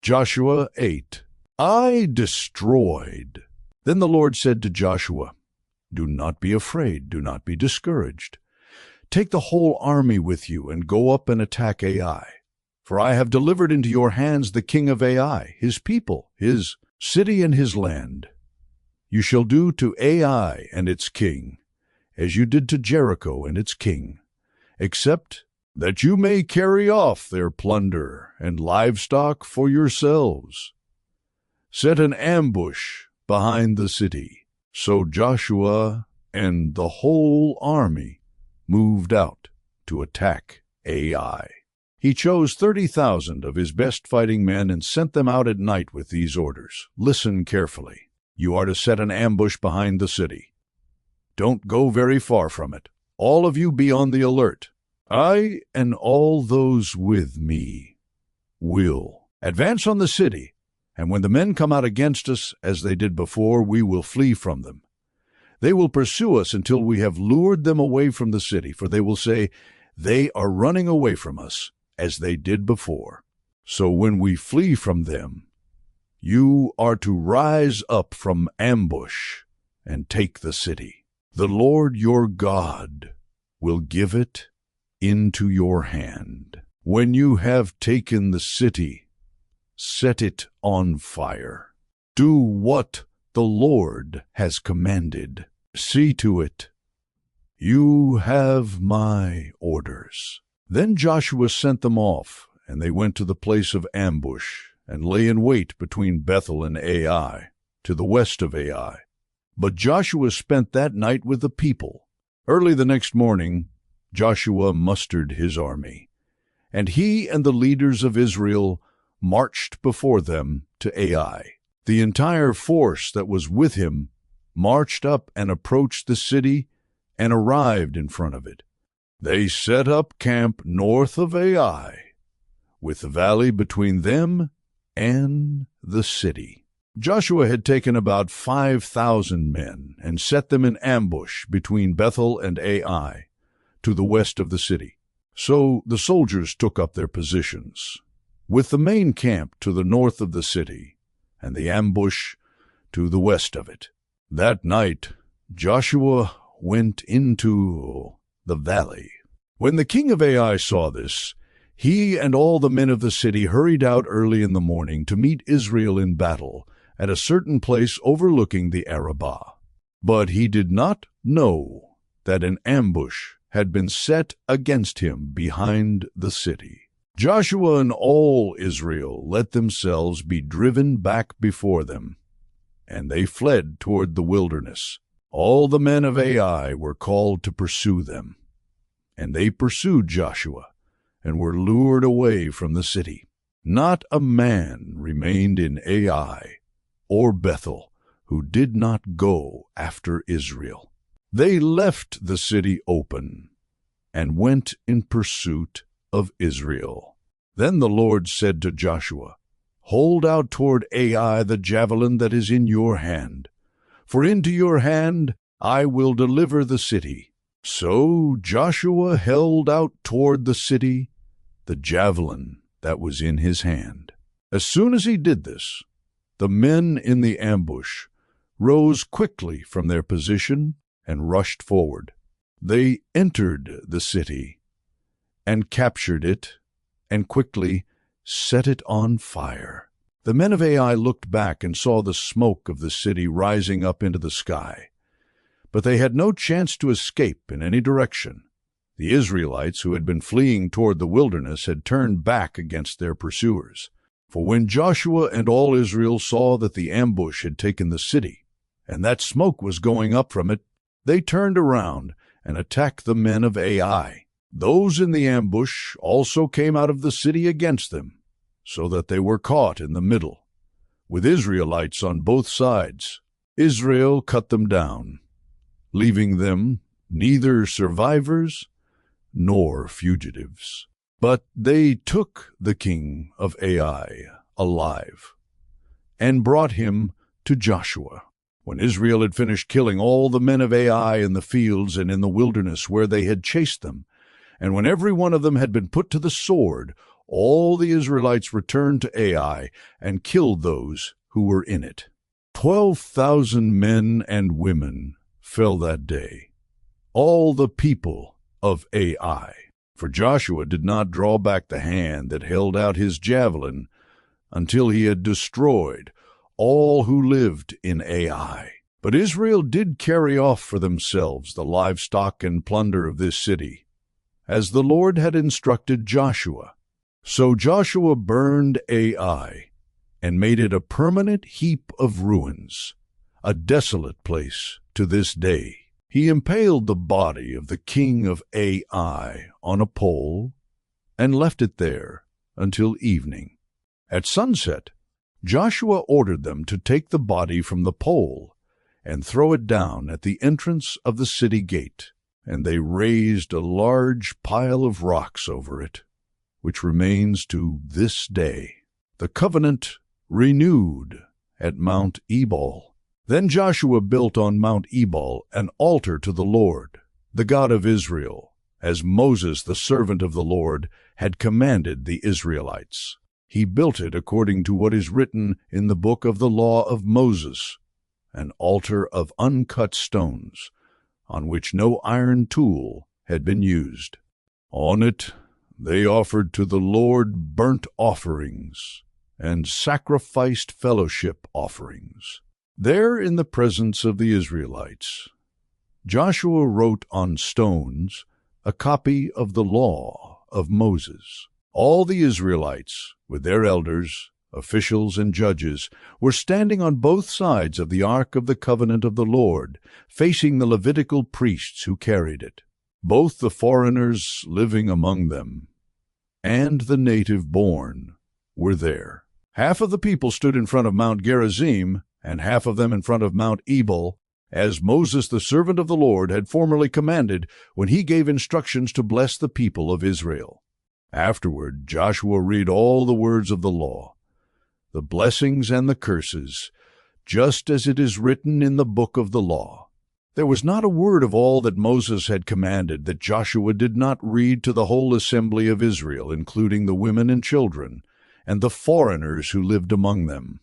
Joshua 8. I destroyed. Then the Lord said to Joshua, do not be afraid, do not be discouraged. Take the whole army with you and go up and attack Ai. For I have delivered into your hands the king of Ai, his people, his city and his land. You shall do to Ai and its king as you did to Jericho and its king, except that you may carry off their plunder and livestock for yourselves. Set an ambush behind the city. So Joshua and the whole army moved out to attack Ai. He chose 30,000 of his best fighting men and sent them out at night with these orders. Listen carefully. You are to set an ambush behind the city. Don't go very far from it. All of you be on the alert. I and all those with me will advance on the city, and when the men come out against us, as they did before, we will flee from them. They will pursue us until we have lured them away from the city, for they will say, they are running away from us, as they did before. So when we flee from them, you are to rise up from ambush and take the city. The Lord your God will give it into your hand. When you have taken the city, set it on fire. Do what the Lord has commanded. See to it. You have my orders. Then Joshua sent them off, and they went to the place of ambush, and lay in wait between Bethel and Ai, to the west of Ai. But Joshua spent that night with the people. Early the next morning, Joshua mustered his army, and he and the leaders of Israel marched before them to Ai. The entire force that was with him marched up and approached the city and arrived in front of it. They set up camp north of Ai, with the valley between them and the city. Joshua had taken about 5,000 men and set them in ambush between Bethel and Ai, to the west of the city. So the soldiers took up their positions, with the main camp to the north of the city, and the ambush to the west of it. That night Joshua went into the valley. When the king of Ai saw this, he and all the men of the city hurried out early in the morning to meet Israel in battle at a certain place overlooking the Arabah. But he did not know that an ambush had been set against him behind the city. Joshua and all Israel let themselves be driven back before them, and they fled toward the wilderness. All the men of Ai were called to pursue them, and they pursued Joshua, and were lured away from the city. Not a man remained in Ai or Bethel who did not go after Israel. They left the city open and went in pursuit of Israel. Then the Lord said to Joshua, hold out toward Ai the javelin that is in your hand, for into your hand I will deliver the city. So Joshua held out toward the city the javelin that was in his hand. As soon as he did this, the men in the ambush rose quickly from their position and rushed forward. They entered the city and captured it and quickly set it on fire. The men of Ai looked back and saw the smoke of the city rising up into the sky, but they had no chance to escape in any direction. The Israelites who had been fleeing toward the wilderness had turned back against their pursuers. For when Joshua and all Israel saw that the ambush had taken the city, and that smoke was going up from it, they turned around and attacked the men of Ai. Those in the ambush also came out of the city against them, so that they were caught in the middle, with Israelites on both sides. Israel cut them down, leaving them neither survivors nor fugitives. But they took the king of Ai alive and brought him to Joshua. When Israel had finished killing all the men of Ai in the fields and in the wilderness where they had chased them, and when every one of them had been put to the sword, all the Israelites returned to Ai and killed those who were in it. 12,000 men and women fell that day, all the people of Ai. For Joshua did not draw back the hand that held out his javelin until he had destroyed all who lived in Ai. But Israel did carry off for themselves the livestock and plunder of this city, as the Lord had instructed Joshua. So Joshua burned Ai and made it a permanent heap of ruins, a desolate place to this day. He impaled the body of the king of Ai on a pole and left it there until evening. At sunset, Joshua ordered them to take the body from the pole and throw it down at the entrance of the city gate, and they raised a large pile of rocks over it, which remains to this day. The covenant renewed at Mount Ebal. Then Joshua built on Mount Ebal an altar to the Lord, the God of Israel, as Moses, the servant of the Lord, had commanded the Israelites. He built it according to what is written in the book of the law of Moses, an altar of uncut stones, on which no iron tool had been used. On it they offered to the Lord burnt offerings and sacrificed fellowship offerings. There, in the presence of the Israelites, Joshua wrote on stones a copy of the law of Moses. All the Israelites, with their elders, officials, and judges, were standing on both sides of the Ark of the Covenant of the Lord, facing the Levitical priests who carried it. Both the foreigners living among them and the native-born were there. Half of the people stood in front of Mount Gerizim, and half of them in front of Mount Ebal, as Moses, the servant of the Lord, had formerly commanded when he gave instructions to bless the people of Israel. Afterward, Joshua read all the words of the law, the blessings and the curses, just as it is written in the book of the law. There was not a word of all that Moses had commanded that Joshua did not read to the whole assembly of Israel, including the women and children, and the foreigners who lived among them.